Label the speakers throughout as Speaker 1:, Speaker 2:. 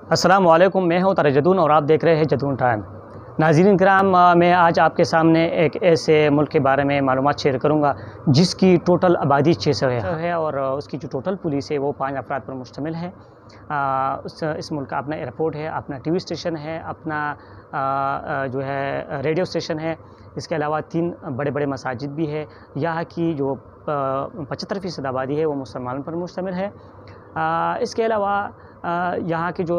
Speaker 1: अस्सलाम वालेकुम, मैं हूं तरजदून और आप देख रहे हैं जदून टाइम। नाज़रीन किराम, मैं आज आपके सामने एक ऐसे मुल्क के बारे में मालूमात शेयर करूंगा जिसकी टोटल आबादी 600 है और उसकी जो टोटल पुलिस है वो 5 अफराद पर मुश्तमिल है। इस मुल्क का अपना एयरपोर्ट है, अपना टीवी स्टेशन है, अपना जो है रेडियो स्टेशन है। इसके अलावा 3 बड़े बड़े मसाजिद भी है। यहाँ की जो 75% आबादी है वो मुसलमानों पर मुश्तमिल है। इसके अलावा यहाँ की जो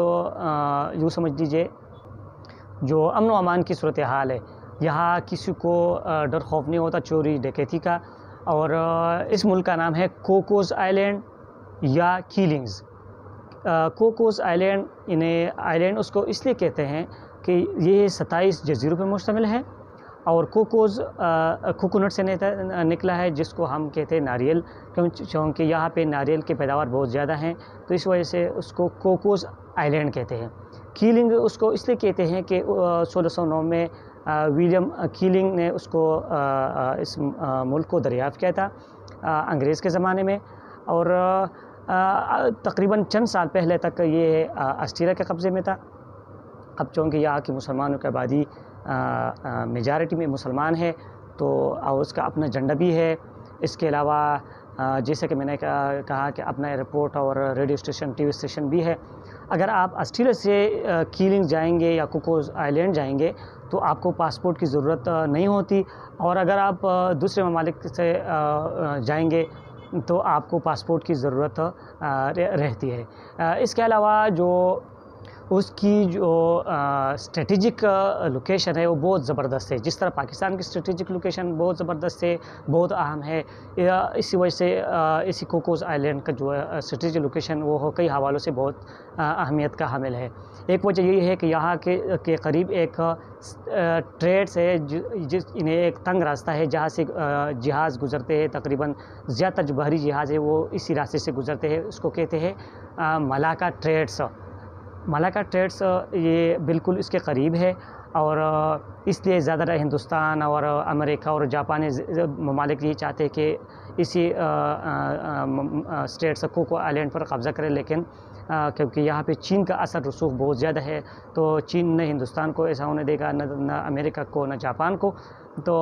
Speaker 1: यूँ समझ लीजिए जो अमन व अमान की सूरत हाल है, यहाँ किसी को डर खौफ नहीं होता चोरी डकैती का। और इस मुल्क का नाम है कोकोस आइलैंड या कीलिंग्स। कोकोस आइलैंड, इन्हें आइलैंड उसको इसलिए कहते हैं कि ये 27 जजीरों पर मुश्तमिल है और कोकोस कोकोनट से निकला है, जिसको हम कहते हैं नारियल, क्योंकि यहाँ पे नारियल की पैदावार बहुत ज़्यादा है, तो इस वजह से उसको कोकोस आइलैंड कहते हैं। कीलिंग उसको इसलिए कहते हैं कि 1609 में विलियम कीलिंग ने उसको इस मुल्क को दरियाफ़्त किया था अंग्रेज़ के ज़माने में। और तकरीबन चंद साल पहले तक ये ऑस्ट्रेलिया के कब्ज़े में था। अब चूँकि यहाँ की मुसलमानों की आबादी मेजॉरिटी में मुसलमान है, तो और उसका अपना झंडा भी है। इसके अलावा जैसे कि मैंने कहा कि अपना एयरपोर्ट और रेडियो स्टेशन, टीवी स्टेशन भी है। अगर आप ऑस्ट्रेलिया से कीलिंग जाएंगे या कोकोस आइलैंड जाएंगे तो आपको पासपोर्ट की ज़रूरत नहीं होती, और अगर आप दूसरे ममालिक से जाएंगे तो आपको पासपोर्ट की ज़रूरत रहती है। इसके अलावा जो उसकी जो स्ट्रेटेजिक लोकेशन है वो बहुत ज़बरदस्त है। जिस तरह पाकिस्तान की स्ट्रेटेजिक लोकेशन बहुत ज़बरदस्त है, बहुत अहम है, इसी वजह से इसी कोकोस आइलैंड का जो है स्ट्रेटेजिक लोकेशन वो कई हवालों से बहुत अहमियत का हामिल है। एक वजह यही है कि यहाँ के करीब एक ट्रेड्स है, इन्हें एक तंग रास्ता है जहाँ से जहाज़ गुज़रते हैं। तकरीबन ज़्यादातर जो बहरी जहाज़ है वो इसी रास्ते से गुज़रते हैं। उसको कहते हैं मलाका ट्रेड्स। मलाका ट्रेड्स ये बिल्कुल इसके करीब है, और इसलिए ज़्यादातर हिंदुस्तान और अमेरिका और जापानी ममालिक ये चाहते हैं कि इसी स्टेट्स कोको आइलैंड पर कब्ज़ा करें। लेकिन क्योंकि यहाँ पे चीन का असर रसूख बहुत ज़्यादा है, तो चीन न हिंदुस्तान को ऐसा होने देगा, न अमेरिका को, न जापान को। तो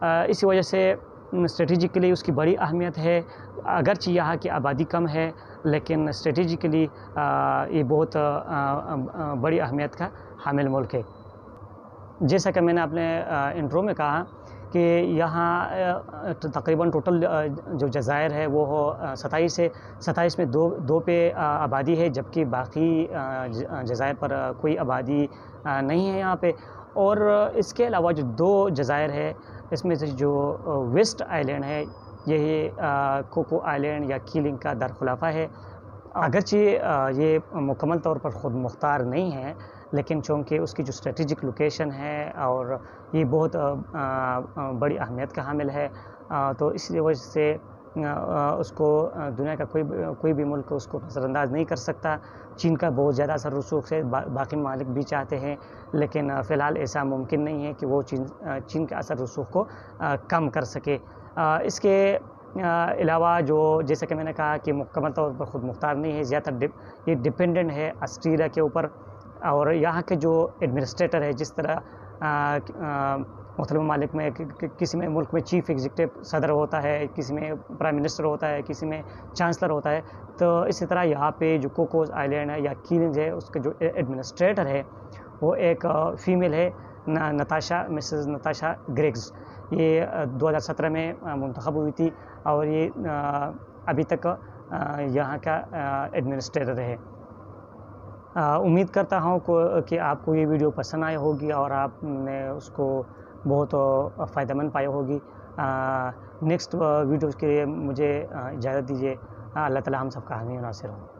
Speaker 1: इसी वजह से स्ट्रेटेजिकली उसकी बड़ी अहमियत है। अगरचे यहाँ की आबादी कम है, लेकिन स्ट्रेटेजिकली ये बहुत बड़ी अहमियत का हामिल मुल्क है। जैसा कि मैंने अपने इंट्रो में कहा कि यहाँ तकरीबन टोटल जो जज़ायर है वो 27 है। 27 में दो पे आबादी है, जबकि बाकी जज़ायर पर कोई आबादी नहीं है यहाँ पे। और इसके अलावा जो 2 जज़ायर है, इसमें से जो वेस्ट आइलैंड है, यही कोको आइलैंड या कीलिंग का दरखुलाफा है। अगरचे ये मुकम्मल तौर पर ख़ुद मुख्तार नहीं है, लेकिन चूँकि उसकी जो स्ट्रेटेजिक लोकेशन है और ये बहुत बड़ी अहमियत का हामिल है, तो इसी वजह से उसको दुनिया का कोई भी मुल्क उसको नज़रअंदाज नहीं कर सकता। चीन का बहुत ज़्यादा असर रसूख से बाकी ममालिक भी चाहते हैं, लेकिन फ़िलहाल ऐसा मुमकिन नहीं है कि वो चीन के असर रसूख को कम कर सके। इसके अलावा जो जैसे कि मैंने कहा कि मुकम्मल तौर पर ख़ुद मुख्तार नहीं है, ज़्यादातर ये डिपेंडेंट है ऑस्ट्रेलिया के ऊपर। और यहाँ के जो एडमिनिस्ट्रेटर है, जिस तरह मुख्तलिफ़ ममालिक में किसी में मुल्क में चीफ़ एग्जीक्यूटिव सदर होता है, किसी में प्राइम मिनिस्टर होता है, किसी में चांसलर होता है, तो इसी तरह यहाँ पे जो कोकोस आइलैंड है या कीलिंग्स है, उसके जो एडमिनिस्ट्रेटर है वो एक फ़ीमेल है, मिसेस नताशा ग्रेग्स। ये 2017 में मुंतखब हुई थी और ये अभी तक यहाँ का एडमिनिस्ट्रेटर है। उम्मीद करता हूँ कि आपको ये वीडियो पसंद आई होगी और आपने उसको बहुत फ़ायदेमंद पाई होगी। नेक्स्ट वीडियोज़ के लिए मुझे इजाज़त दीजिए। अल्लाह ताला हम सबका हामी नासिर हो।